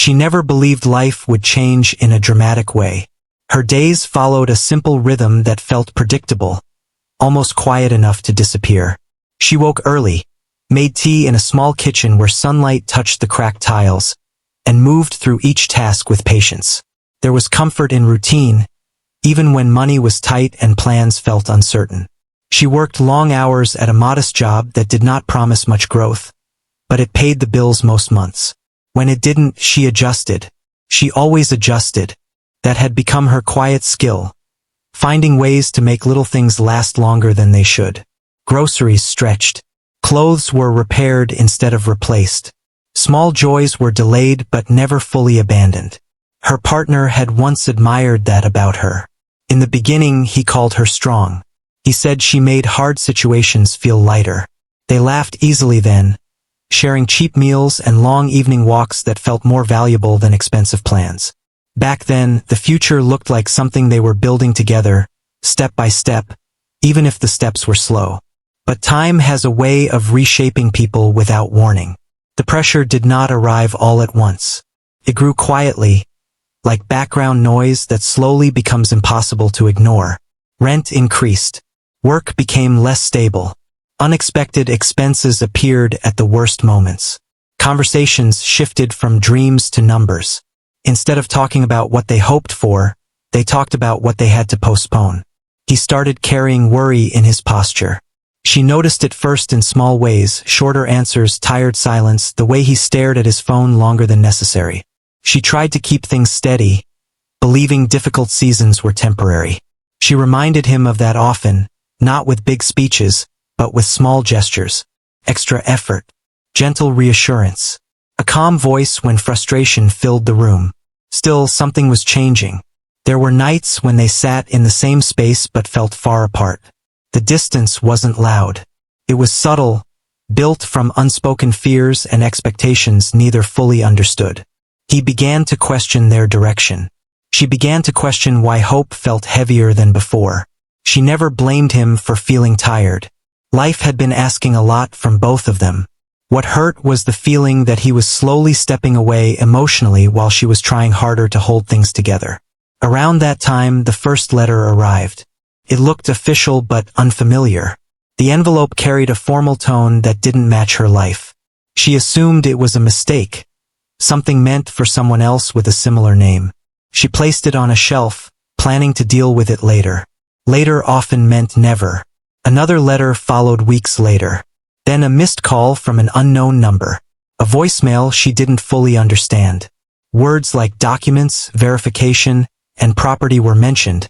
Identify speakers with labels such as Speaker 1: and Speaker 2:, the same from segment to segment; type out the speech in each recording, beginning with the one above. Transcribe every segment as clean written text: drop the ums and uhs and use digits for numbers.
Speaker 1: She never believed life would change in a dramatic way. Her days followed a simple rhythm that felt predictable, almost quiet enough to disappear. She woke early, made tea in a small kitchen where sunlight touched the cracked tiles, and moved through each task with patience. There was comfort in routine, even when money was tight and plans felt uncertain. She worked long hours at a modest job that did not promise much growth, but it paid the bills most months. When it didn't, she adjusted. She always adjusted. That had become her quiet skill, finding ways to make little things last longer than they should. Groceries stretched. Clothes were repaired instead of replaced. Small joys were delayed but never fully abandoned. Her partner had once admired that about her. In the beginning, he called her strong. He said she made hard situations feel lighter. They laughed easily then, sharing cheap meals and long evening walks that felt more valuable than expensive plans. Back then, the future looked like something they were building together, step by step, even if the steps were slow. But time has a way of reshaping people without warning. The pressure did not arrive all at once. It grew quietly, like background noise that slowly becomes impossible to ignore. Rent increased. Work became less stable. Unexpected expenses appeared at the worst moments. Conversations shifted from dreams to numbers. Instead of talking about what they hoped for, they talked about what they had to postpone. He started carrying worry in his posture. She noticed it first in small ways, shorter answers, tired silence, the way he stared at his phone longer than necessary. She tried to keep things steady, believing difficult seasons were temporary. She reminded him of that often, not with big speeches, but with small gestures, extra effort, gentle reassurance, a calm voice when frustration filled the room. Still, something was changing. There were nights when they sat in the same space but felt far apart. The distance wasn't loud. It was subtle, built from unspoken fears and expectations neither fully understood. He began to question their direction. She began to question why hope felt heavier than before. She never blamed him for feeling tired. Life had been asking a lot from both of them. What hurt was the feeling that he was slowly stepping away emotionally while she was trying harder to hold things together. Around that time, the first letter arrived. It looked official but unfamiliar. The envelope carried a formal tone that didn't match her life. She assumed it was a mistake, something meant for someone else with a similar name. She placed it on a shelf, planning to deal with it later. Later often meant never. Another letter followed weeks later. Then a missed call from an unknown number. A voicemail she didn't fully understand. Words like documents, verification, and property were mentioned,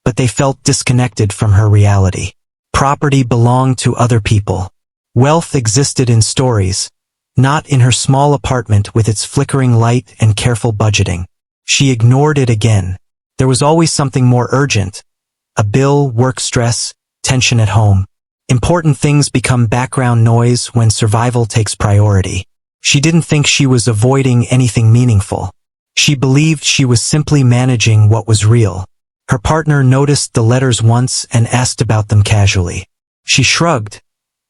Speaker 1: but they felt disconnected from her reality. Property belonged to other people. Wealth existed in stories, not in her small apartment with its flickering light and careful budgeting. She ignored it again. There was always something more urgent. A bill, work stress, tension at home. Important things become background noise when survival takes priority. She didn't think she was avoiding anything meaningful. She believed she was simply managing what was real. Her partner noticed the letters once and asked about them casually. She shrugged,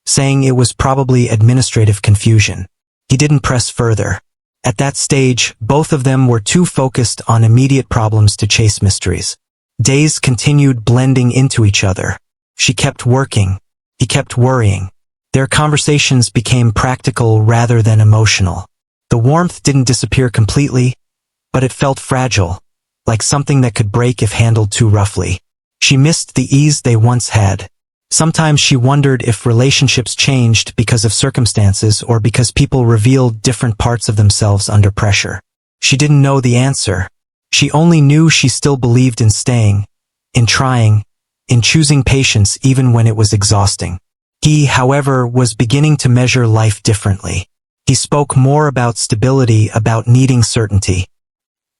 Speaker 1: saying it was probably administrative confusion. He didn't press further. At that stage, both of them were too focused on immediate problems to chase mysteries. Days continued blending into each other. She kept working. He kept worrying. Their conversations became practical rather than emotional. The warmth didn't disappear completely, but it felt fragile, like something that could break if handled too roughly. She missed the ease they once had. Sometimes she wondered if relationships changed because of circumstances or because people revealed different parts of themselves under pressure. She didn't know the answer. She only knew she still believed in staying, in trying, in choosing patience even when it was exhausting. He, however, was beginning to measure life differently. He spoke more about stability, about needing certainty.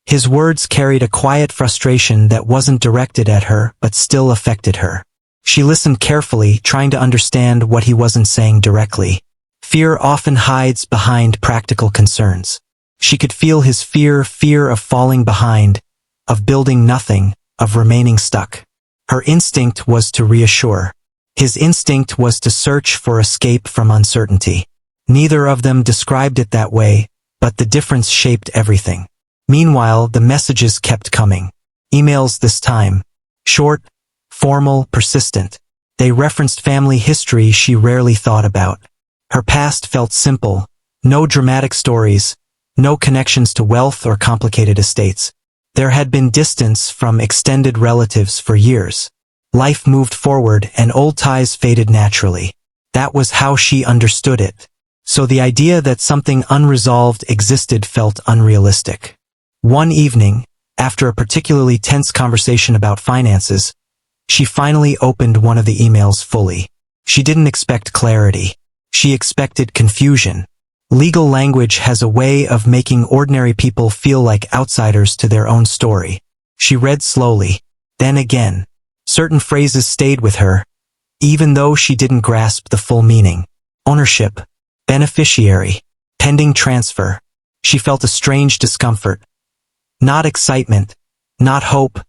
Speaker 1: His words carried a quiet frustration that wasn't directed at her but still affected her. She listened carefully, trying to understand what he wasn't saying directly. Fear often hides behind practical concerns. She could feel his fear of falling behind, of building nothing, of remaining stuck. Her instinct was to reassure. His instinct was to search for escape from uncertainty. Neither of them described it that way, but the difference shaped everything. Meanwhile, the messages kept coming. Emails this time. Short, formal, persistent. They referenced family history she rarely thought about. Her past felt simple. No dramatic stories. No connections to wealth or complicated estates. There had been distance from extended relatives for years. Life moved forward and old ties faded naturally. That was how she understood it. So the idea that something unresolved existed felt unrealistic. One evening, after a particularly tense conversation about finances, she finally opened one of the emails fully. She didn't expect clarity. She expected confusion. Legal language has a way of making ordinary people feel like outsiders to their own story. She read slowly. Then again. Certain phrases stayed with her, even though she didn't grasp the full meaning. Ownership. Beneficiary. Pending transfer. She felt a strange discomfort. Not excitement. Not hope.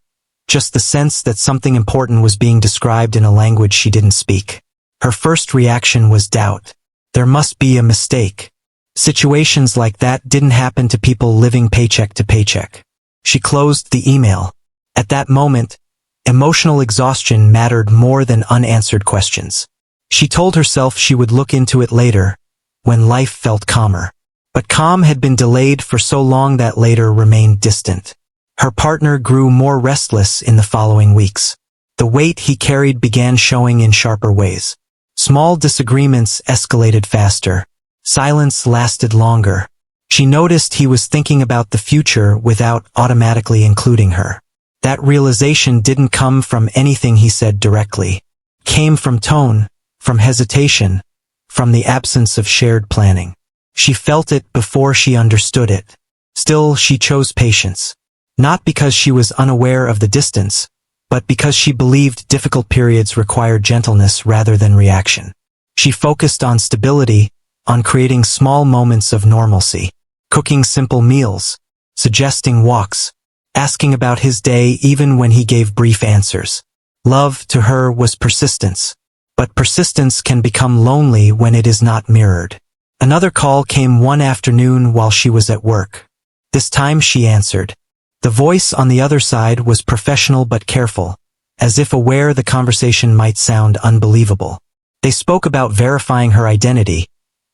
Speaker 1: Just the sense that something important was being described in a language she didn't speak. Her first reaction was doubt. There must be a mistake. Situations like that didn't happen to people living paycheck to paycheck. She closed the email. At that moment, emotional exhaustion mattered more than unanswered questions. She told herself she would look into it later, when life felt calmer. But calm had been delayed for so long that later remained distant. Her partner grew more restless in the following weeks. The weight he carried began showing in sharper ways. Small disagreements escalated faster. Silence lasted longer. She noticed he was thinking about the future without automatically including her. That realization didn't come from anything he said directly. It came from tone, from hesitation, from the absence of shared planning. She felt it before she understood it. Still, she chose patience. Not because she was unaware of the distance, but because she believed difficult periods required gentleness rather than reaction. She focused on stability, on creating small moments of normalcy, cooking simple meals, suggesting walks, asking about his day even when he gave brief answers. Love to her was persistence, but persistence can become lonely when it is not mirrored. Another call came one afternoon while she was at work. This time she answered. The voice on the other side was professional but careful, as if aware the conversation might sound unbelievable. They spoke about verifying her identity,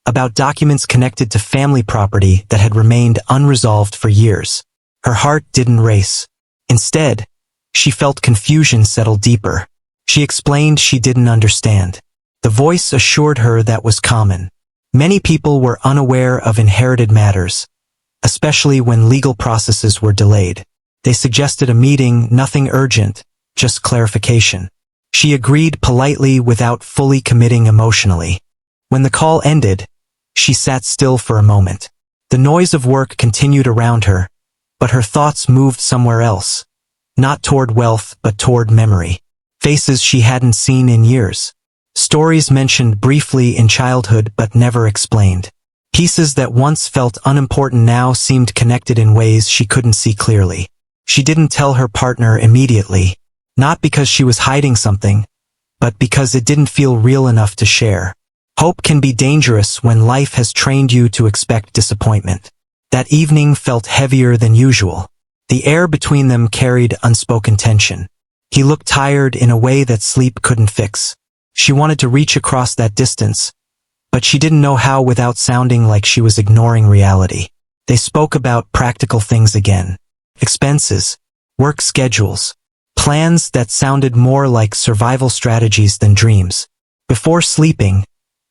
Speaker 1: about documents connected to family property that had remained unresolved for years. Her heart didn't race. Instead, she felt confusion settle deeper. She explained she didn't understand. The voice assured her that was common. Many people were unaware of inherited matters, especially when legal processes were delayed. They suggested a meeting, nothing urgent, just clarification. She agreed politely without fully committing emotionally. When the call ended, she sat still for a moment. The noise of work continued around her, but her thoughts moved somewhere else. Not toward wealth, but toward memory. Faces she hadn't seen in years. Stories mentioned briefly in childhood but never explained. Pieces that once felt unimportant now seemed connected in ways she couldn't see clearly. She didn't tell her partner immediately, not because she was hiding something, but because it didn't feel real enough to share. Hope can be dangerous when life has trained you to expect disappointment. That evening felt heavier than usual. The air between them carried unspoken tension. He looked tired in a way that sleep couldn't fix. She wanted to reach across that distance, but she didn't know how without sounding like she was ignoring reality. They spoke about practical things again. Expenses, work schedules, plans that sounded more like survival strategies than dreams. Before sleeping,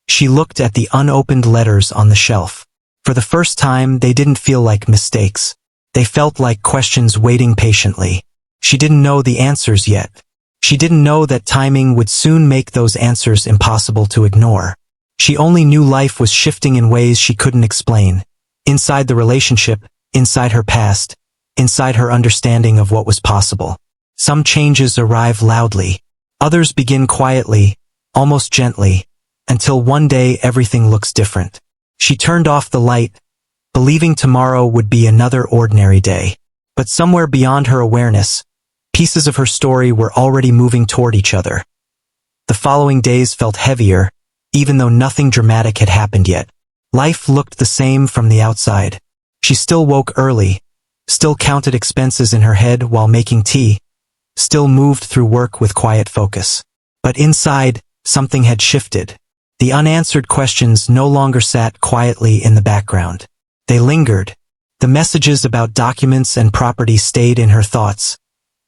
Speaker 1: she looked at the unopened letters on the shelf. For the first time, they didn't feel like mistakes. They felt like questions waiting patiently. She didn't know the answers yet. She didn't know that timing would soon make those answers impossible to ignore. She only knew life was shifting in ways she couldn't explain. Inside the relationship, inside her past, inside her understanding of what was possible. Some changes arrive loudly. Others begin quietly, almost gently, until one day everything looks different. She turned off the light, believing tomorrow would be another ordinary day. But somewhere beyond her awareness, pieces of her story were already moving toward each other. The following days felt heavier, even though nothing dramatic had happened yet. Life looked the same from the outside. She still woke early, still counted expenses in her head while making tea, still moved through work with quiet focus. But inside, something had shifted. The unanswered questions no longer sat quietly in the background. They lingered. The messages about documents and property stayed in her thoughts,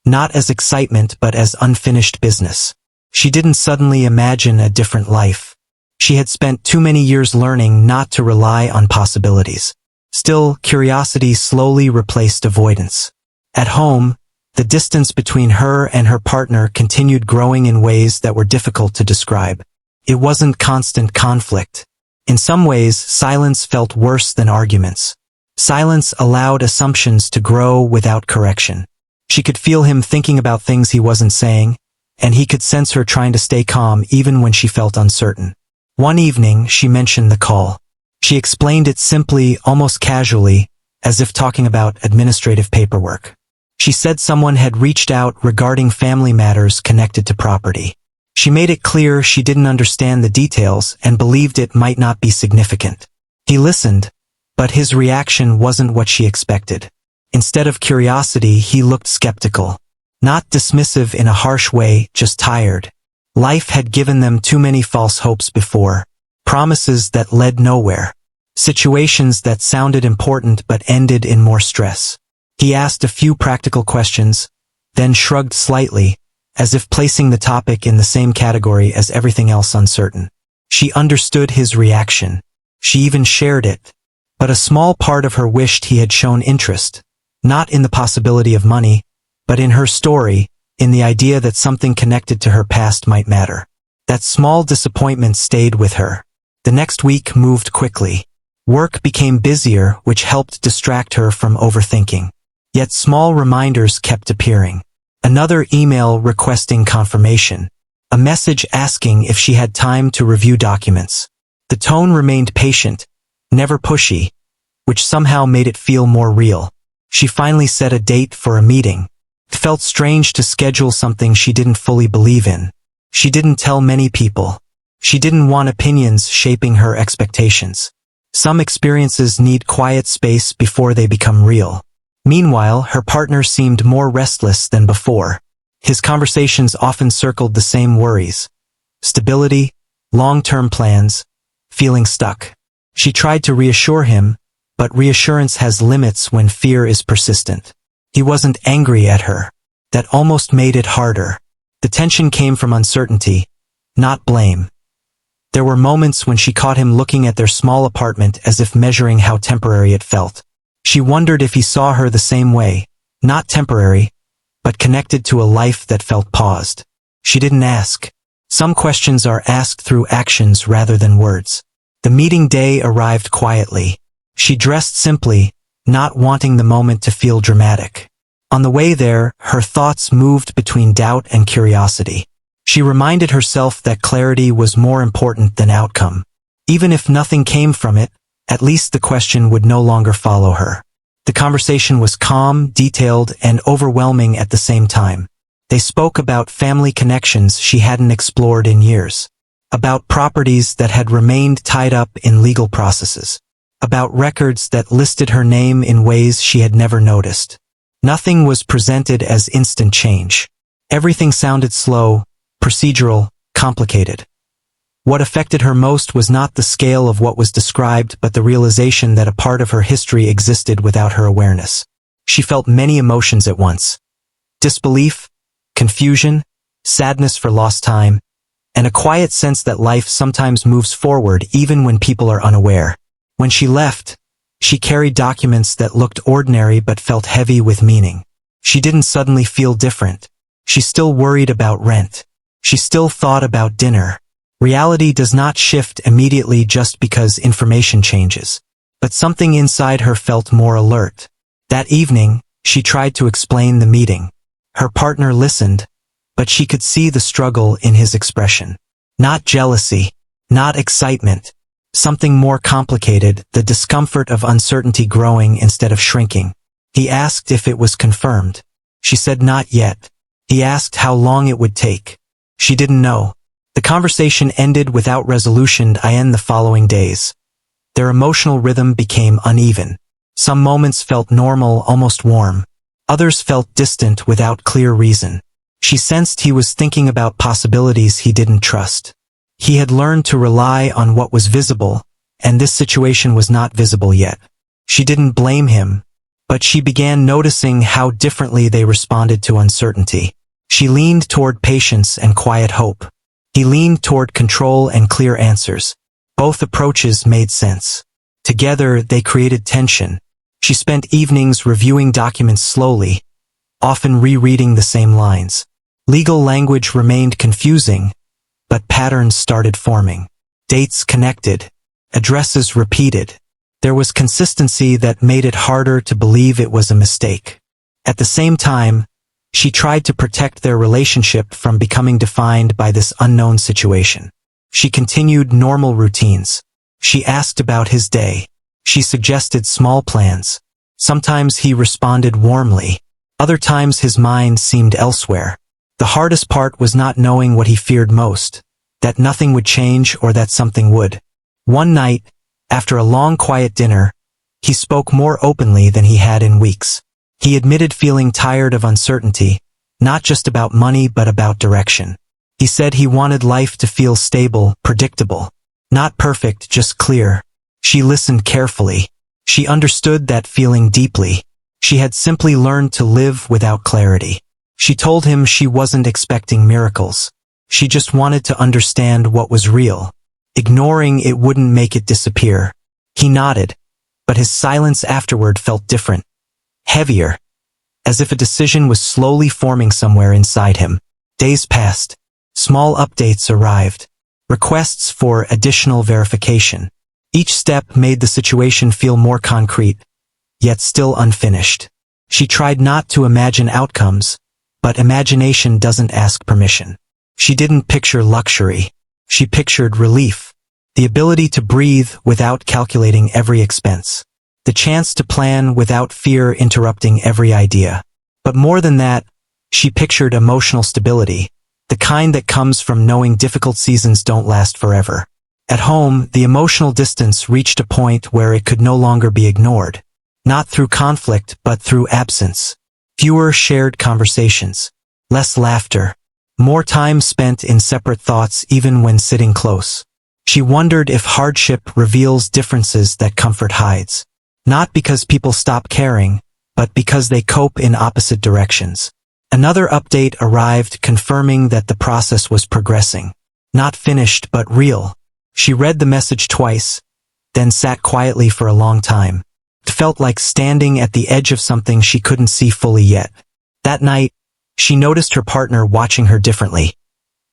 Speaker 1: not as excitement but as unfinished business. She didn't suddenly imagine a different life. She had spent too many years learning not to rely on possibilities. Still, curiosity slowly replaced avoidance. At home, the distance between her and her partner continued growing in ways that were difficult to describe. It wasn't constant conflict. In some ways, silence felt worse than arguments. Silence allowed assumptions to grow without correction. She could feel him thinking about things he wasn't saying, and he could sense her trying to stay calm even when she felt uncertain. One evening, she mentioned the call. She explained it simply, almost casually, as if talking about administrative paperwork. She said someone had reached out regarding family matters connected to property. She made it clear she didn't understand the details and believed it might not be significant. He listened, but his reaction wasn't what she expected. Instead of curiosity, he looked skeptical. Not dismissive in a harsh way, just tired. Life had given them too many false hopes before. Promises that led nowhere. Situations that sounded important but ended in more stress. He asked a few practical questions, then shrugged slightly, as if placing the topic in the same category as everything else uncertain. She understood his reaction. She even shared it. But a small part of her wished he had shown interest, not in the possibility of money, but in her story, in the idea that something connected to her past might matter. That small disappointment stayed with her. The next week moved quickly. Work became busier, which helped distract her from overthinking. Yet small reminders kept appearing. Another email requesting confirmation. A message asking if she had time to review documents. The tone remained patient, never pushy, which somehow made it feel more real. She finally set a date for a meeting. It felt strange to schedule something she didn't fully believe in. She didn't tell many people. She didn't want opinions shaping her expectations. Some experiences need quiet space before they become real. Meanwhile, her partner seemed more restless than before. His conversations often circled the same worries. Stability, long-term plans, feeling stuck. She tried to reassure him, but reassurance has limits when fear is persistent. He wasn't angry at her. That almost made it harder. The tension came from uncertainty, not blame. There were moments when she caught him looking at their small apartment as if measuring how temporary it felt. She wondered if he saw her the same way, not temporary, but connected to a life that felt paused. She didn't ask. Some questions are asked through actions rather than words. The meeting day arrived quietly. She dressed simply, not wanting the moment to feel dramatic. On the way there, her thoughts moved between doubt and curiosity. She reminded herself that clarity was more important than outcome. Even if nothing came from it, at least the question would no longer follow her. The conversation was calm, detailed, and overwhelming at the same time. They spoke about family connections she hadn't explored in years. About properties that had remained tied up in legal processes. About records that listed her name in ways she had never noticed. Nothing was presented as instant change. Everything sounded slow, procedural, complicated. What affected her most was not the scale of what was described but the realization that a part of her history existed without her awareness. She felt many emotions at once. Disbelief, confusion, sadness for lost time, and a quiet sense that life sometimes moves forward even when people are unaware. When she left, she carried documents that looked ordinary but felt heavy with meaning. She didn't suddenly feel different. She still worried about rent. She still thought about dinner. Reality does not shift immediately just because information changes. But something inside her felt more alert. That evening, she tried to explain the meeting. Her partner listened, but she could see the struggle in his expression. Not jealousy, not excitement. Something more complicated, the discomfort of uncertainty growing instead of shrinking. He asked if it was confirmed. She said not yet. He asked how long it would take. She didn't know. The conversation ended without resolution the following days. Their emotional rhythm became uneven. Some moments felt normal, almost warm. Others felt distant without clear reason. She sensed he was thinking about possibilities he didn't trust. He had learned to rely on what was visible, and this situation was not visible yet. She didn't blame him, but she began noticing how differently they responded to uncertainty. She leaned toward patience and quiet hope. He leaned toward control and clear answers. Both approaches made sense. Together, they created tension. She spent evenings reviewing documents slowly, often rereading the same lines. Legal language remained confusing, but patterns started forming. Dates connected, addresses repeated. There was consistency that made it harder to believe it was a mistake. At the same time, she tried to protect their relationship from becoming defined by this unknown situation. She continued normal routines. She asked about his day. She suggested small plans. Sometimes he responded warmly. Other times his mind seemed elsewhere. The hardest part was not knowing what he feared most, that nothing would change or that something would. One night, after a long quiet dinner, he spoke more openly than he had in weeks. He admitted feeling tired of uncertainty, not just about money but about direction. He said he wanted life to feel stable, predictable. Not perfect, just clear. She listened carefully. She understood that feeling deeply. She had simply learned to live without clarity. She told him she wasn't expecting miracles. She just wanted to understand what was real. Ignoring it wouldn't make it disappear. He nodded, but his silence afterward felt different. Heavier, as if a decision was slowly forming somewhere inside him. Days passed. Small updates arrived. Requests for additional verification. Each step made the situation feel more concrete, yet still unfinished. She tried not to imagine outcomes, but imagination doesn't ask permission. She didn't picture luxury. She pictured relief. The ability to breathe without calculating every expense. The chance to plan without fear interrupting every idea. But more than that, she pictured emotional stability, the kind that comes from knowing difficult seasons don't last forever. At home, the emotional distance reached a point where it could no longer be ignored. Not through conflict, but through absence. Fewer shared conversations. Less laughter. More time spent in separate thoughts even when sitting close. She wondered if hardship reveals differences that comfort hides. Not because people stop caring, but because they cope in opposite directions. Another update arrived confirming that the process was progressing. Not finished, but real. She read the message twice, then sat quietly for a long time. It felt like standing at the edge of something she couldn't see fully yet. That night, she noticed her partner watching her differently.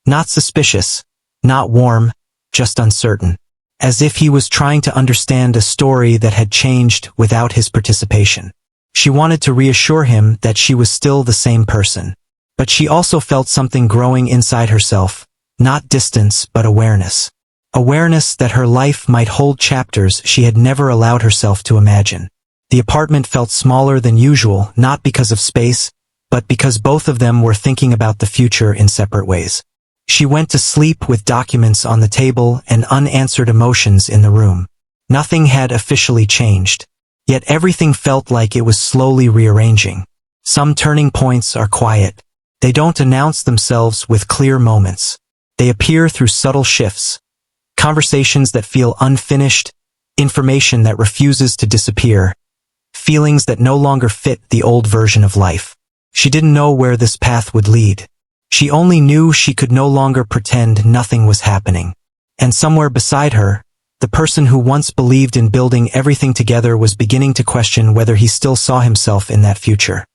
Speaker 1: Not suspicious, not warm, just uncertain. As if he was trying to understand a story that had changed without his participation. She wanted to reassure him that she was still the same person. But she also felt something growing inside herself, not distance but awareness. Awareness that her life might hold chapters she had never allowed herself to imagine. The apartment felt smaller than usual, not because of space, but because both of them were thinking about the future in separate ways. She went to sleep with documents on the table and unanswered emotions in the room. Nothing had officially changed. Yet everything felt like it was slowly rearranging. Some turning points are quiet. They don't announce themselves with clear moments. They appear through subtle shifts. Conversations that feel unfinished, information that refuses to disappear, feelings that no longer fit the old version of life. She didn't know where this path would lead. She only knew she could no longer pretend nothing was happening. And somewhere beside her, the person who once believed in building everything together was beginning to question whether he still saw himself in that future.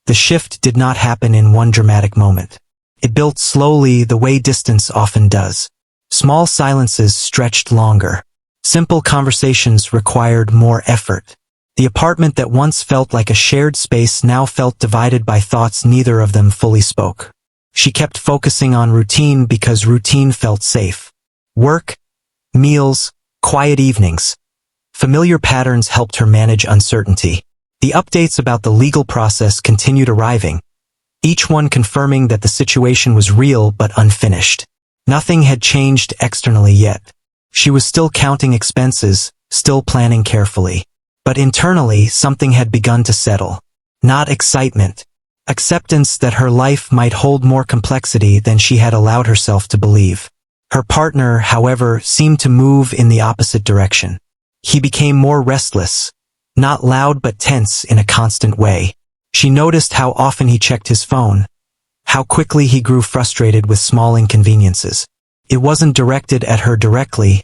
Speaker 1: The shift did not happen in one dramatic moment. It built slowly the way distance often does. Small silences stretched longer. Simple conversations required more effort. The apartment that once felt like a shared space now felt divided by thoughts neither of them fully spoke. She kept focusing on routine because routine felt safe. Work, meals, quiet evenings. Familiar patterns helped her manage uncertainty. The updates about the legal process continued arriving, each one confirming that the situation was real but unfinished. Nothing had changed externally yet. She was still counting expenses, still planning carefully. But internally, something had begun to settle. Not excitement. Acceptance that her life might hold more complexity than she had allowed herself to believe. Her partner, however, seemed to move in the opposite direction. He became more restless, not loud but tense in a constant way. She noticed how often he checked his phone, how quickly he grew frustrated with small inconveniences. It wasn't directed at her directly,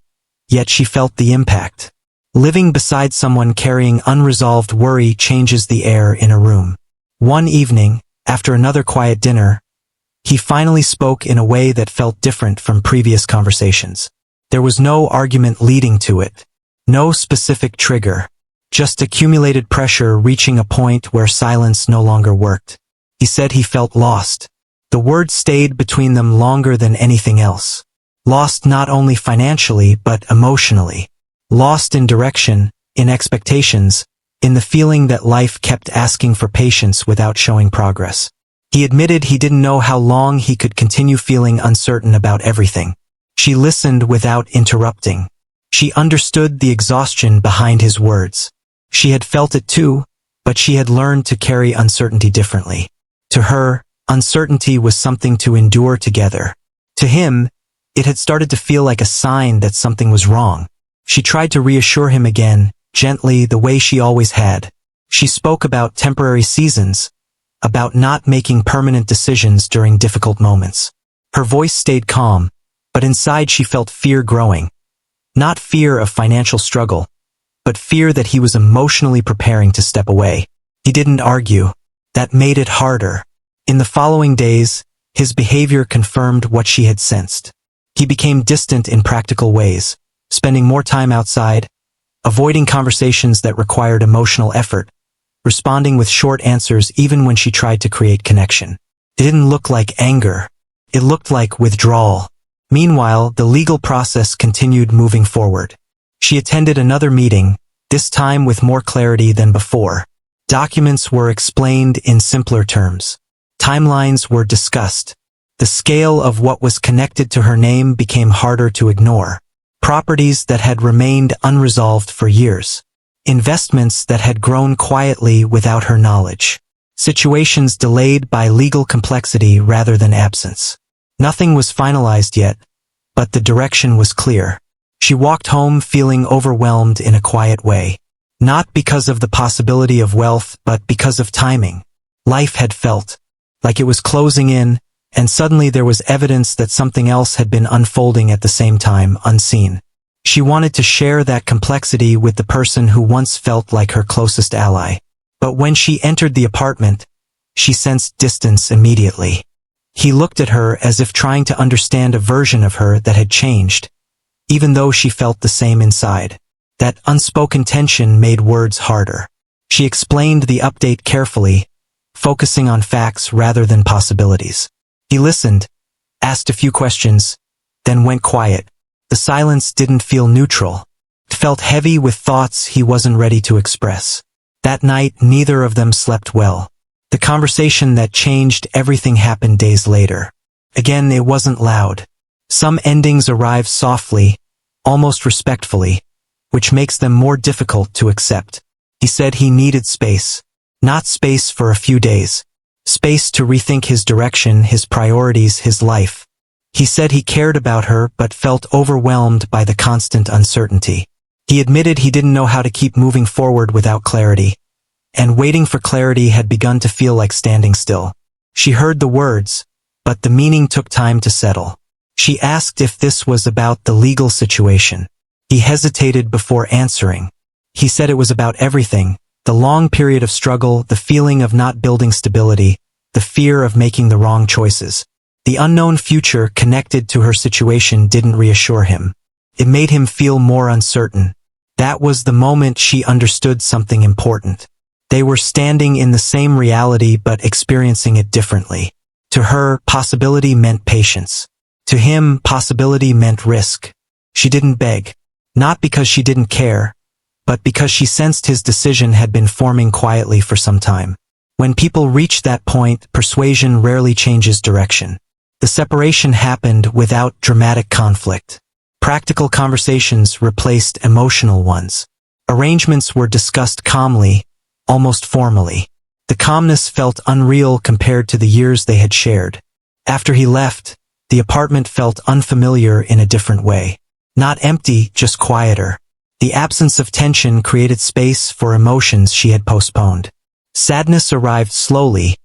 Speaker 1: yet she felt the impact. Living beside someone carrying unresolved worry changes the air in a room. One evening, after another quiet dinner, he finally spoke in a way that felt different from previous conversations. There was no argument leading to it, no specific trigger, just accumulated pressure reaching a point where silence no longer worked. He said he felt lost. The words stayed between them longer than anything else. Lost not only financially but emotionally. Lost in direction, in expectations, in the feeling that life kept asking for patience without showing progress. He admitted he didn't know how long he could continue feeling uncertain about everything. She listened without interrupting. She understood the exhaustion behind his words. She had felt it too, but she had learned to carry uncertainty differently. To her, uncertainty was something to endure together. To him, it had started to feel like a sign that something was wrong. She tried to reassure him again, gently, the way she always had. She spoke about temporary seasons, about not making permanent decisions during difficult moments. Her voice stayed calm, but inside she felt fear growing. Not fear of financial struggle, but fear that he was emotionally preparing to step away. He didn't argue. That made it harder. In the following days, his behavior confirmed what she had sensed. He became distant in practical ways, spending more time outside, avoiding conversations that required emotional effort, responding with short answers even when she tried to create connection. It didn't look like anger. It looked like withdrawal. Meanwhile, the legal process continued moving forward. She attended another meeting, this time with more clarity than before. Documents were explained in simpler terms. Timelines were discussed. The scale of what was connected to her name became harder to ignore. Properties that had remained unresolved for years. Investments that had grown quietly without her knowledge. Situations delayed by legal complexity rather than absence. Nothing was finalized yet, but the direction was clear. She walked home feeling overwhelmed in a quiet way. Not because of the possibility of wealth, but because of timing. Life had felt like it was closing in, and suddenly there was evidence that something else had been unfolding at the same time, unseen. She wanted to share that complexity with the person who once felt like her closest ally. But when she entered the apartment, she sensed distance immediately. He looked at her as if trying to understand a version of her that had changed, even though she felt the same inside. That unspoken tension made words harder. She explained the update carefully, focusing on facts rather than possibilities. He listened, asked a few questions, then went quiet. The silence didn't feel neutral. It felt heavy with thoughts he wasn't ready to express. That night, neither of them slept well. The conversation that changed everything happened days later. Again, it wasn't loud. Some endings arrive softly, almost respectfully, which makes them more difficult to accept. He said he needed space. Not space for a few days. Space to rethink his direction, his priorities, his life. He said he cared about her but felt overwhelmed by the constant uncertainty. He admitted he didn't know how to keep moving forward without clarity, and waiting for clarity had begun to feel like standing still. She heard the words, but the meaning took time to settle. She asked if this was about the legal situation. He hesitated before answering. He said it was about everything. The long period of struggle, the feeling of not building stability, the fear of making the wrong choices. The unknown future connected to her situation didn't reassure him. It made him feel more uncertain. That was the moment she understood something important. They were standing in the same reality but experiencing it differently. To her, possibility meant patience. To him, possibility meant risk. She didn't beg. Not because she didn't care, but because she sensed his decision had been forming quietly for some time. When people reach that point, persuasion rarely changes direction. The separation happened without dramatic conflict. Practical conversations replaced emotional ones. Arrangements were discussed calmly, almost formally. The calmness felt unreal compared to the years they had shared. After he left, the apartment felt unfamiliar in a different way. Not empty, just quieter. The absence of tension created space for emotions she had postponed. Sadness arrived slowly,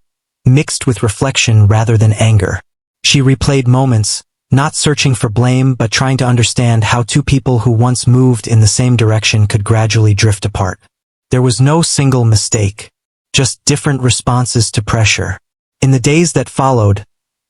Speaker 1: mixed with reflection rather than anger. She replayed moments, not searching for blame but trying to understand how two people who once moved in the same direction could gradually drift apart. There was no single mistake, just different responses to pressure. In the days that followed,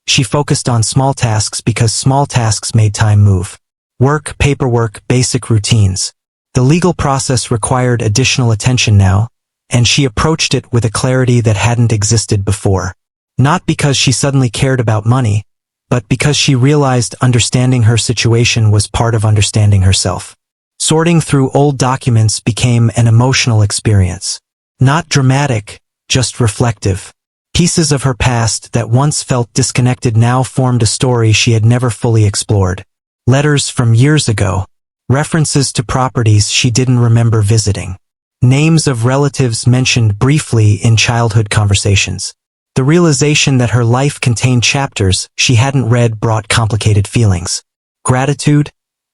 Speaker 1: she focused on small tasks because small tasks made time move. Work, paperwork, basic routines. The legal process required additional attention now, and she approached it with a clarity that hadn't existed before. Not because she suddenly cared about money, but because she realized understanding her situation was part of understanding herself. Sorting through old documents became an emotional experience. Not dramatic, just reflective. Pieces of her past that once felt disconnected now formed a story she had never fully explored. Letters from years ago. References to properties she didn't remember visiting. Names of relatives mentioned briefly in childhood conversations. The realization that her life contained chapters she hadn't read brought complicated feelings. Gratitude,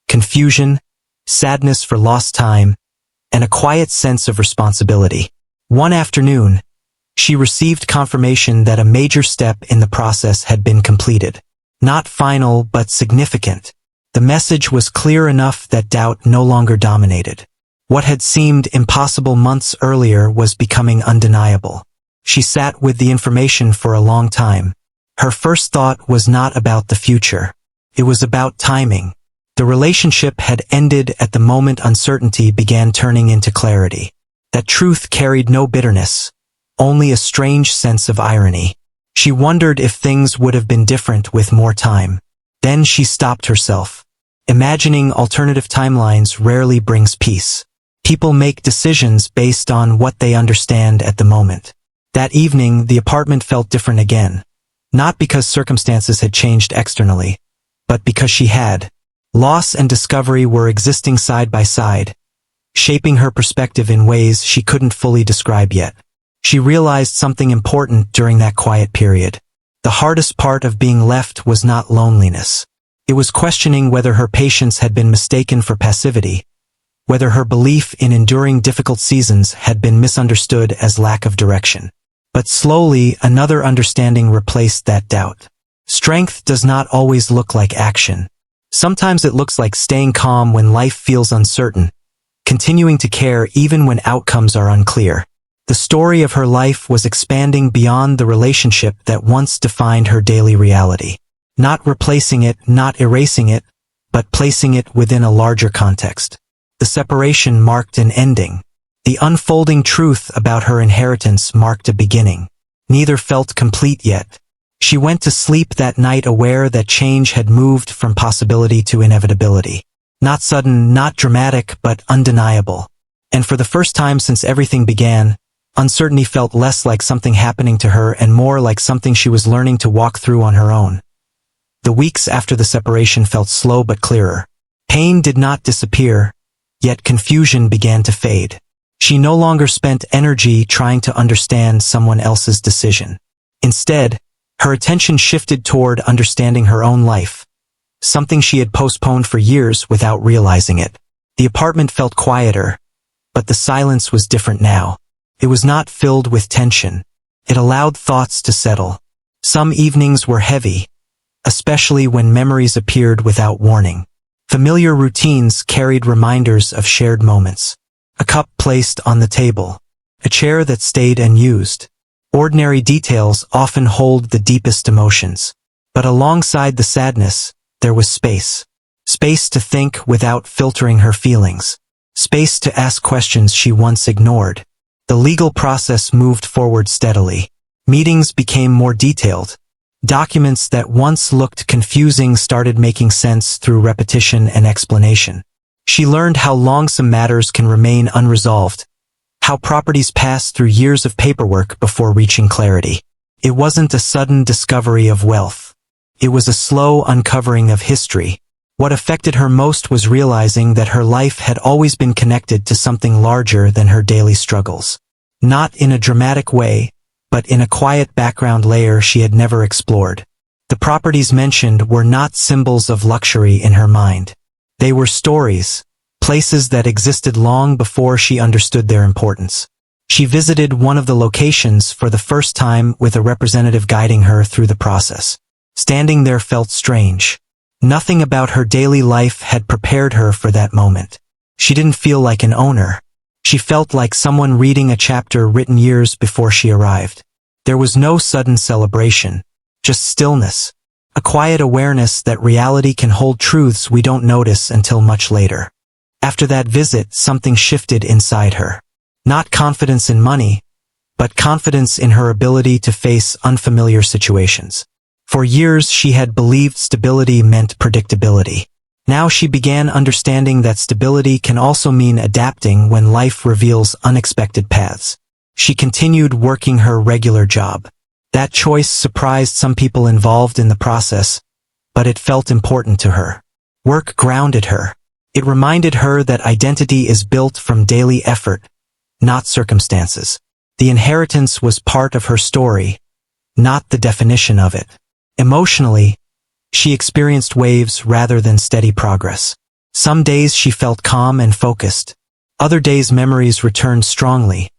Speaker 1: confusion, sadness for lost time, and a quiet sense of responsibility. One afternoon, she received confirmation that a major step in the process had been completed. Not final, but significant. The message was clear enough that doubt no longer dominated. What had seemed impossible months earlier was becoming undeniable. She sat with the information for a long time. Her first thought was not about the future. It was about timing. The relationship had ended at the moment uncertainty began turning into clarity. That truth carried no bitterness, only a strange sense of irony. She wondered if things would have been different with more time. Then she stopped herself. Imagining alternative timelines rarely brings peace. People make decisions based on what they understand at the moment. That evening, the apartment felt different again. Not because circumstances had changed externally, but because she had. Loss and discovery were existing side by side, shaping her perspective in ways she couldn't fully describe yet. She realized something important during that quiet period. The hardest part of being left was not loneliness. It was questioning whether her patience had been mistaken for passivity, whether her belief in enduring difficult seasons had been misunderstood as lack of direction. But slowly, another understanding replaced that doubt. Strength does not always look like action. Sometimes it looks like staying calm when life feels uncertain, continuing to care even when outcomes are unclear. The story of her life was expanding beyond the relationship that once defined her daily reality. Not replacing it, not erasing it, but placing it within a larger context. The separation marked an ending. The unfolding truth about her inheritance marked a beginning. Neither felt complete yet. She went to sleep that night aware that change had moved from possibility to inevitability. Not sudden, not dramatic, but undeniable. And for the first time since everything began, uncertainty felt less like something happening to her and more like something she was learning to walk through on her own. The weeks after the separation felt slow but clearer. Pain did not disappear, yet confusion began to fade. She no longer spent energy trying to understand someone else's decision. Instead, her attention shifted toward understanding her own life, something she had postponed for years without realizing it. The apartment felt quieter, but the silence was different now. It was not filled with tension. It allowed thoughts to settle. Some evenings were heavy, especially when memories appeared without warning. Familiar routines carried reminders of shared moments. A cup placed on the table. A chair that stayed unused. Ordinary details often hold the deepest emotions. But alongside the sadness, there was space. Space to think without filtering her feelings. Space to ask questions she once ignored. The legal process moved forward steadily. Meetings became more detailed. Documents that once looked confusing started making sense through repetition and explanation. She learned how long some matters can remain unresolved, how properties pass through years of paperwork before reaching clarity. It wasn't a sudden discovery of wealth. It was a slow uncovering of history, What affected her most was realizing that her life had always been connected to something larger than her daily struggles. Not in a dramatic way, but in a quiet background layer she had never explored. The properties mentioned were not symbols of luxury in her mind. They were stories, places that existed long before she understood their importance. She visited one of the locations for the first time with a representative guiding her through the process. Standing there felt strange. Nothing about her daily life had prepared her for that moment. She didn't feel like an owner. She felt like someone reading a chapter written years before she arrived. There was no sudden celebration, just stillness, a quiet awareness that reality can hold truths we don't notice until much later. After that visit, something shifted inside her. Not confidence in money, but confidence in her ability to face unfamiliar situations. For years she had believed stability meant predictability. Now she began understanding that stability can also mean adapting when life reveals unexpected paths. She continued working her regular job. That choice surprised some people involved in the process, but it felt important to her. Work grounded her. It reminded her that identity is built from daily effort, not circumstances. The inheritance was part of her story, not the definition of it. Emotionally, she experienced waves rather than steady progress. Some days she felt calm and focused. Other days memories returned strongly.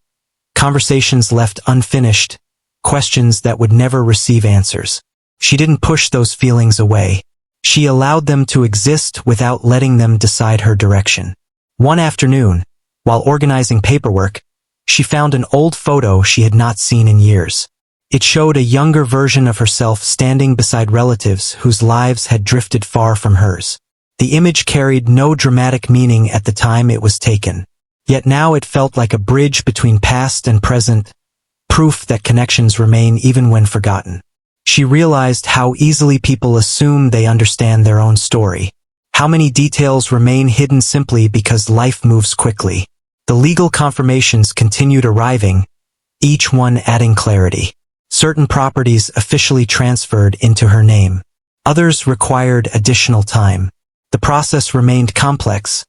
Speaker 1: Conversations left unfinished, questions that would never receive answers. She didn't push those feelings away. She allowed them to exist without letting them decide her direction. One afternoon, while organizing paperwork, she found an old photo she had not seen in years. It showed a younger version of herself standing beside relatives whose lives had drifted far from hers. The image carried no dramatic meaning at the time it was taken. Yet now it felt like a bridge between past and present, proof that connections remain even when forgotten. She realized how easily people assume they understand their own story. How many details remain hidden simply because life moves quickly. The legal confirmations continued arriving, each one adding clarity. Certain properties officially transferred into her name. Others required additional time. The process remained complex,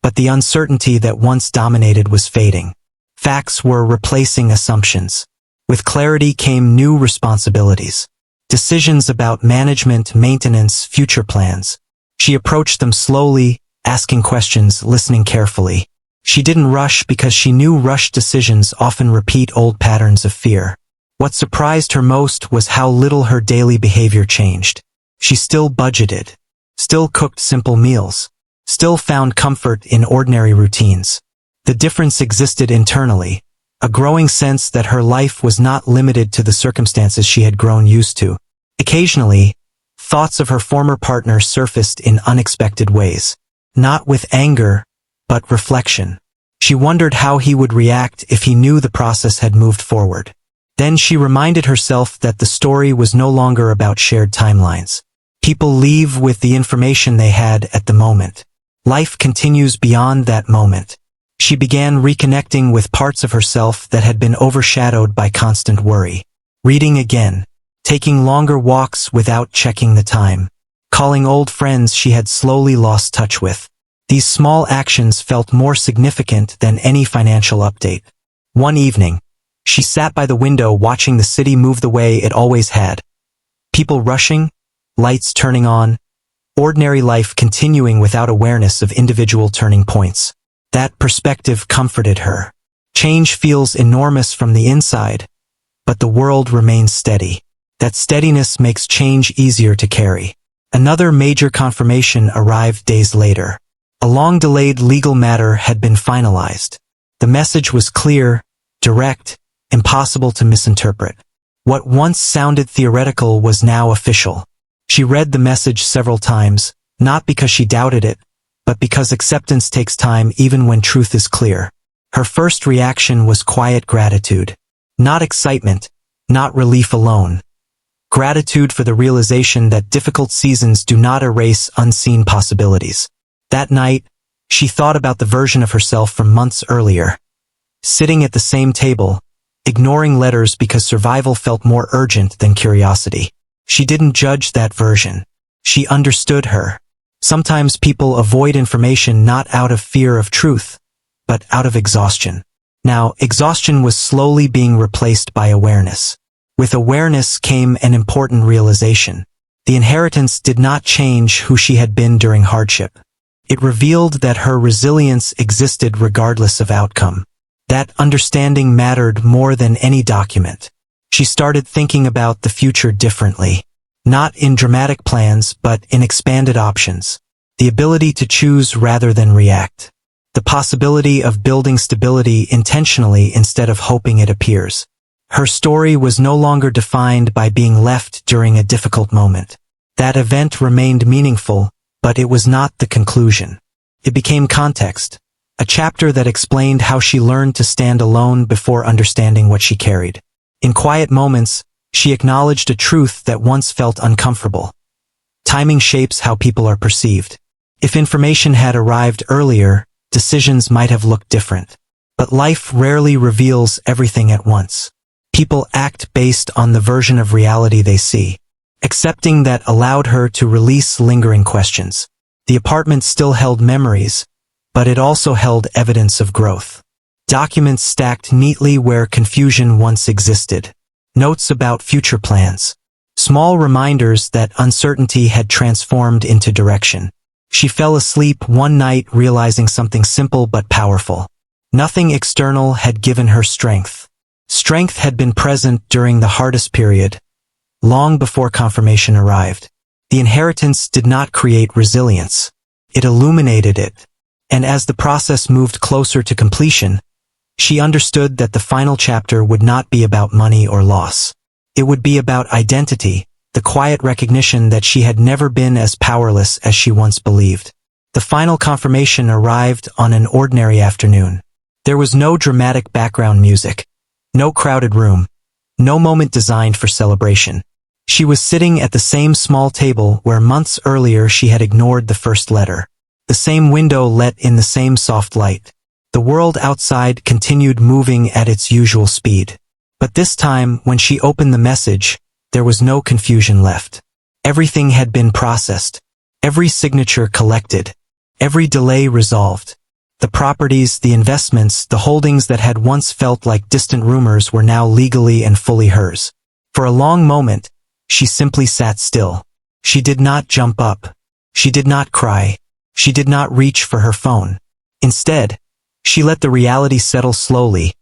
Speaker 1: but the uncertainty that once dominated was fading. Facts were replacing assumptions. With clarity came new responsibilities. Decisions about management, maintenance, future plans. She approached them slowly, asking questions, listening carefully. She didn't rush because she knew rushed decisions often repeat old patterns of fear. What surprised her most was how little her daily behavior changed. She still budgeted, still cooked simple meals, still found comfort in ordinary routines. The difference existed internally, a growing sense that her life was not limited to the circumstances she had grown used to. Occasionally, thoughts of her former partner surfaced in unexpected ways, not with anger, but reflection. She wondered how he would react if he knew the process had moved forward. Then she reminded herself that the story was no longer about shared timelines. People leave with the information they had at the moment. Life continues beyond that moment. She began reconnecting with parts of herself that had been overshadowed by constant worry. Reading again, taking longer walks without checking the time, calling old friends she had slowly lost touch with. These small actions felt more significant than any financial update. One evening, she sat by the window watching the city move the way it always had. People rushing, lights turning on, ordinary life continuing without awareness of individual turning points. That perspective comforted her. Change feels enormous from the inside, but the world remains steady. That steadiness makes change easier to carry. Another major confirmation arrived days later. A long-delayed legal matter had been finalized. The message was clear, direct, impossible to misinterpret. What once sounded theoretical was now official. She read the message several times, not because she doubted it, but because acceptance takes time even when truth is clear. Her first reaction was quiet gratitude. Not excitement, not relief alone. Gratitude for the realization that difficult seasons do not erase unseen possibilities. That night, she thought about the version of herself from months earlier. Sitting at the same table, ignoring letters because survival felt more urgent than curiosity. She didn't judge that version. She understood her. Sometimes people avoid information not out of fear of truth, but out of exhaustion. Now, exhaustion was slowly being replaced by awareness. With awareness came an important realization. The inheritance did not change who she had been during hardship. It revealed that her resilience existed regardless of outcome. That understanding mattered more than any document. She started thinking about the future differently. Not in dramatic plans, but in expanded options. The ability to choose rather than react. The possibility of building stability intentionally instead of hoping it appears. Her story was no longer defined by being left during a difficult moment. That event remained meaningful, but it was not the conclusion. It became context, a chapter that explained how she learned to stand alone before understanding what she carried. In quiet moments, she acknowledged a truth that once felt uncomfortable. Timing shapes how people are perceived. If information had arrived earlier, decisions might have looked different. But life rarely reveals everything at once. People act based on the version of reality they see. Accepting that allowed her to release lingering questions. The apartment still held memories, but it also held evidence of growth. Documents stacked neatly where confusion once existed. Notes about future plans. Small reminders that uncertainty had transformed into direction. She fell asleep one night realizing something simple but powerful. Nothing external had given her strength. Strength had been present during the hardest period, long before confirmation arrived. The inheritance did not create resilience. It illuminated it. And as the process moved closer to completion, she understood that the final chapter would not be about money or loss. It would be about identity, the quiet recognition that she had never been as powerless as she once believed. The final confirmation arrived on an ordinary afternoon. There was no dramatic background music, no crowded room, no moment designed for celebration. She was sitting at the same small table where months earlier she had ignored the first letter. The same window let in the same soft light. The world outside continued moving at its usual speed. But this time, when she opened the message, there was no confusion left. Everything had been processed. Every signature collected. Every delay resolved. The properties, the investments, the holdings that had once felt like distant rumors were now legally and fully hers. For a long moment, she simply sat still. She did not jump up. She did not cry. She did not reach for her phone. Instead, she let the reality settle slowly,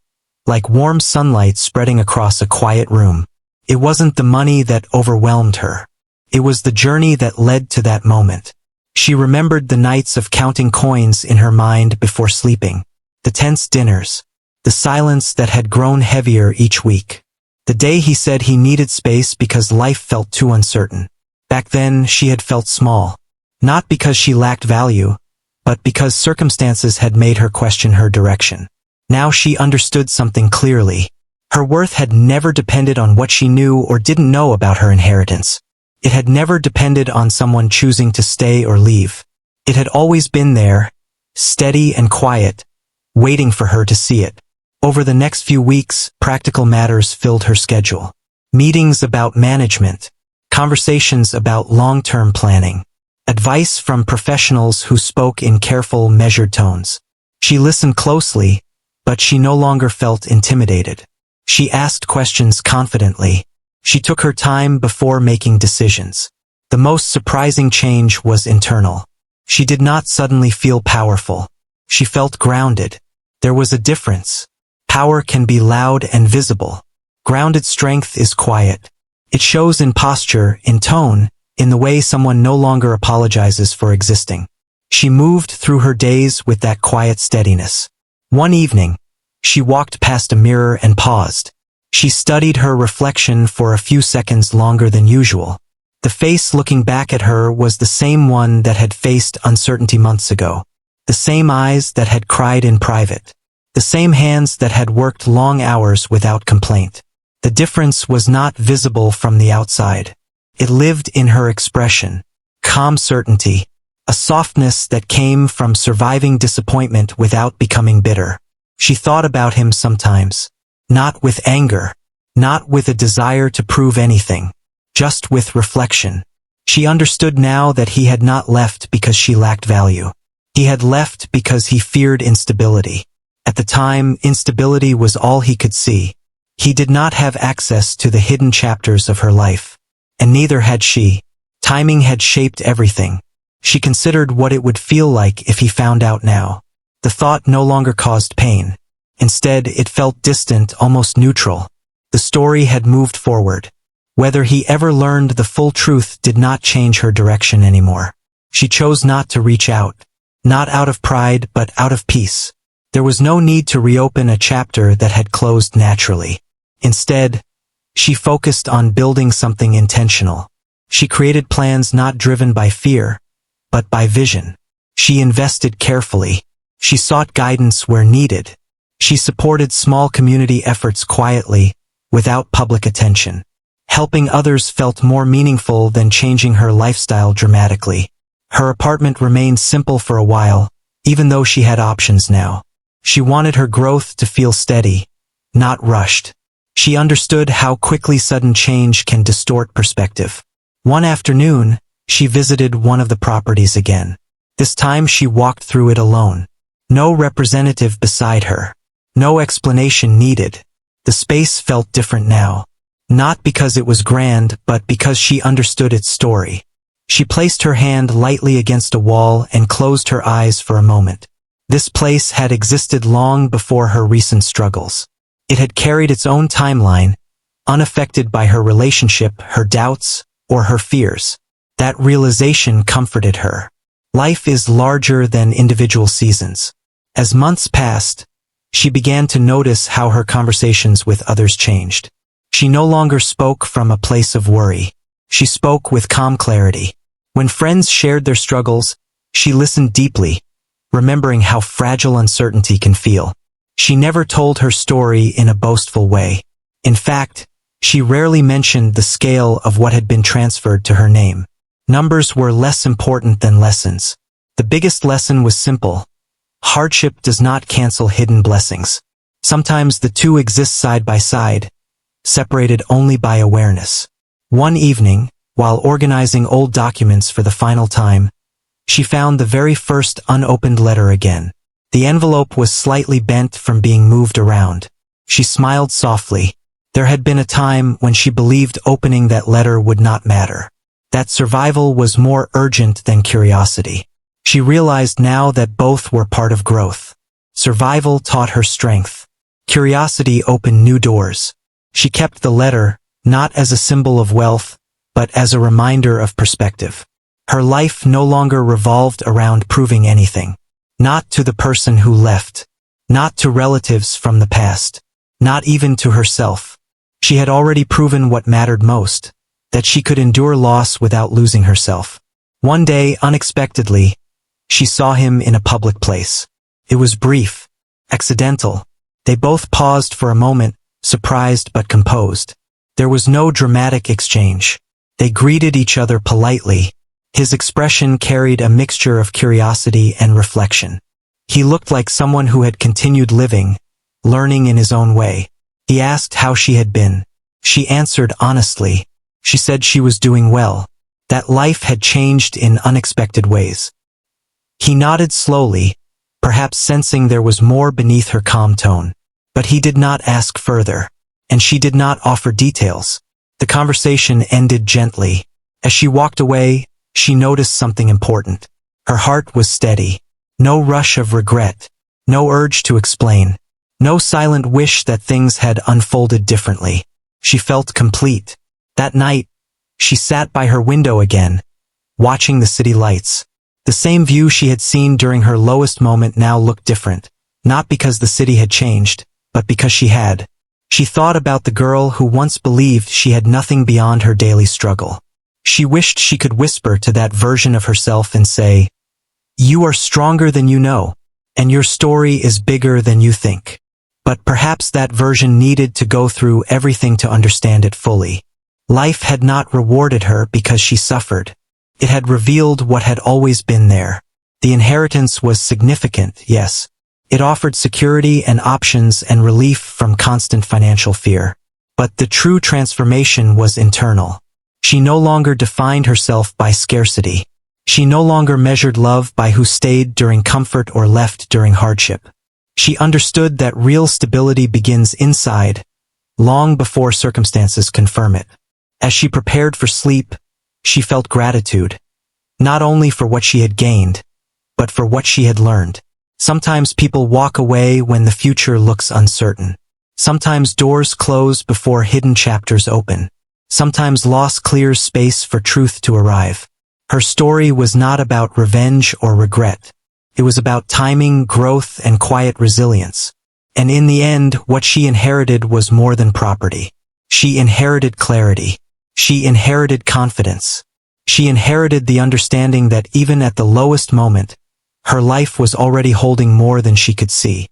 Speaker 1: like warm sunlight spreading across a quiet room. It wasn't the money that overwhelmed her. It was the journey that led to that moment. She remembered the nights of counting coins in her mind before sleeping, the tense dinners, the silence that had grown heavier each week. The day he said he needed space because life felt too uncertain. Back then, she had felt small. Not because she lacked value, but because circumstances had made her question her direction. Now she understood something clearly. Her worth had never depended on what she knew or didn't know about her inheritance. It had never depended on someone choosing to stay or leave. It had always been there, steady and quiet, waiting for her to see it. Over the next few weeks, practical matters filled her schedule. Meetings about management, conversations about long-term planning, advice from professionals who spoke in careful, measured tones. She listened closely, but she no longer felt intimidated. She asked questions confidently. She took her time before making decisions. The most surprising change was internal. She did not suddenly feel powerful. She felt grounded. There was a difference. Power can be loud and visible. Grounded strength is quiet. It shows in posture, in tone, in the way someone no longer apologizes for existing. She moved through her days with that quiet steadiness. One evening, she walked past a mirror and paused. She studied her reflection for a few seconds longer than usual. The face looking back at her was the same one that had faced uncertainty months ago. The same eyes that had cried in private. The same hands that had worked long hours without complaint. The difference was not visible from the outside. It lived in her expression. Calm certainty. A softness that came from surviving disappointment without becoming bitter. She thought about him sometimes. Not with anger. Not with a desire to prove anything. Just with reflection. She understood now that he had not left because she lacked value. He had left because he feared instability. At the time, instability was all he could see. He did not have access to the hidden chapters of her life. And neither had she. Timing had shaped everything. She considered what it would feel like if he found out now. The thought no longer caused pain. Instead, it felt distant, almost neutral. The story had moved forward. Whether he ever learned the full truth did not change her direction anymore. She chose not to reach out. Not out of pride, but out of peace. There was no need to reopen a chapter that had closed naturally. Instead, she focused on building something intentional. She created plans not driven by fear, but by vision. She invested carefully. She sought guidance where needed. She supported small community efforts quietly, without public attention. Helping others felt more meaningful than changing her lifestyle dramatically. Her apartment remained simple for a while, even though she had options now. She wanted her growth to feel steady, not rushed. She understood how quickly sudden change can distort perspective. One afternoon, she visited one of the properties again. This time she walked through it alone. No representative beside her. No explanation needed. The space felt different now. Not because it was grand, but because she understood its story. She placed her hand lightly against a wall and closed her eyes for a moment. This place had existed long before her recent struggles. It had carried its own timeline, unaffected by her relationship, her doubts, or her fears. That realization comforted her. Life is larger than individual seasons. As months passed, she began to notice how her conversations with others changed. She no longer spoke from a place of worry. She spoke with calm clarity. When friends shared their struggles, she listened deeply, remembering how fragile uncertainty can feel. She never told her story in a boastful way. In fact, she rarely mentioned the scale of what had been transferred to her name. Numbers were less important than lessons. The biggest lesson was simple. Hardship does not cancel hidden blessings. Sometimes the two exist side by side, separated only by awareness. One evening, while organizing old documents for the final time, she found the very first unopened letter again. The envelope was slightly bent from being moved around. She smiled softly. There had been a time when she believed opening that letter would not matter. That survival was more urgent than curiosity. She realized now that both were part of growth. Survival taught her strength. Curiosity opened new doors. She kept the letter, not as a symbol of wealth, but as a reminder of perspective. Her life no longer revolved around proving anything. Not to the person who left. Not to relatives from the past. Not even to herself. She had already proven what mattered most, that she could endure loss without losing herself. One day, unexpectedly, she saw him in a public place. It was brief, accidental. They both paused for a moment, surprised but composed. There was no dramatic exchange. They greeted each other politely. His expression carried a mixture of curiosity and reflection. He looked like someone who had continued living, learning in his own way. He asked how she had been. She answered honestly. She said she was doing well, that life had changed in unexpected ways. He nodded slowly, perhaps sensing there was more beneath her calm tone. But he did not ask further, and she did not offer details. The conversation ended gently. As she walked away, she noticed something important. Her heart was steady. No rush of regret. No urge to explain. No silent wish that things had unfolded differently. She felt complete. That night, she sat by her window again, watching the city lights. The same view she had seen during her lowest moment now looked different, not because the city had changed, but because she had. She thought about the girl who once believed she had nothing beyond her daily struggle. She wished she could whisper to that version of herself and say, "You are stronger than you know, and your story is bigger than you think." But perhaps that version needed to go through everything to understand it fully. Life had not rewarded her because she suffered. It had revealed what had always been there. The inheritance was significant, yes. It offered security and options and relief from constant financial fear. But the true transformation was internal. She no longer defined herself by scarcity. She no longer measured love by who stayed during comfort or left during hardship. She understood that real stability begins inside, long before circumstances confirm it. As she prepared for sleep, she felt gratitude, not only for what she had gained, but for what she had learned. Sometimes people walk away when the future looks uncertain. Sometimes doors close before hidden chapters open. Sometimes loss clears space for truth to arrive. Her story was not about revenge or regret. It was about timing, growth, and quiet resilience. And in the end, what she inherited was more than property. She inherited clarity. She inherited confidence. She inherited the understanding that even at the lowest moment, her life was already holding more than she could see.